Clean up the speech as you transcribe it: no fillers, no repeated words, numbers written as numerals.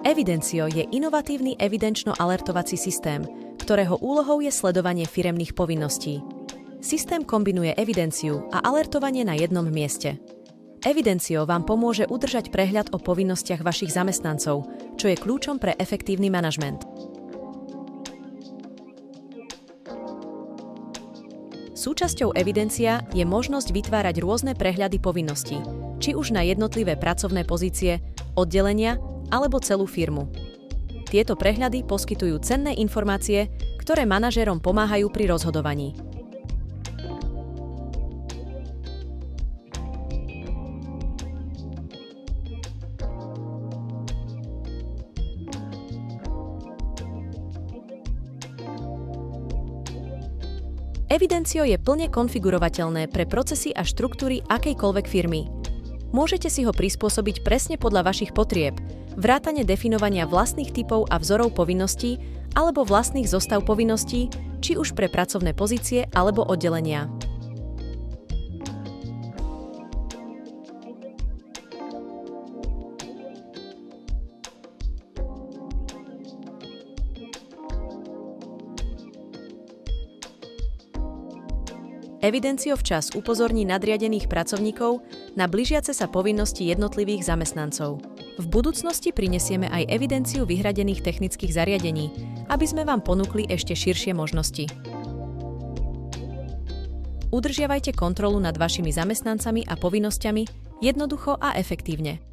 Evidencio je inovatívny evidenčno-alertovací systém, ktorého úlohou je sledovanie firemných povinností. Systém kombinuje evidenciu a alertovanie na jednom mieste. Evidencio vám pomôže udržať prehľad o povinnostiach vašich zamestnancov, čo je kľúčom pre efektívny manažment. Súčasťou evidencia je možnosť vytvárať rôzne prehľady povinností, či už na jednotlivé pracovné pozície, oddelenia alebo celú firmu. Tieto prehľady poskytujú cenné informácie, ktoré manažérom pomáhajú pri rozhodovaní. Evidencio je plne konfigurovateľné pre procesy a štruktúry akejkoľvek firmy. Môžete si ho prispôsobiť presne podľa vašich potrieb, vrátane definovania vlastných typov a vzorov povinností alebo vlastných zostav povinností, či už pre pracovné pozície alebo oddelenia. Evidencio včas upozorní nadriadených pracovníkov na blížiace sa povinnosti jednotlivých zamestnancov. V budúcnosti prinesieme aj evidenciu vyhradených technických zariadení, aby sme vám ponúkli ešte širšie možnosti. Udržiavajte kontrolu nad vašimi zamestnancami a povinnosťami jednoducho a efektívne.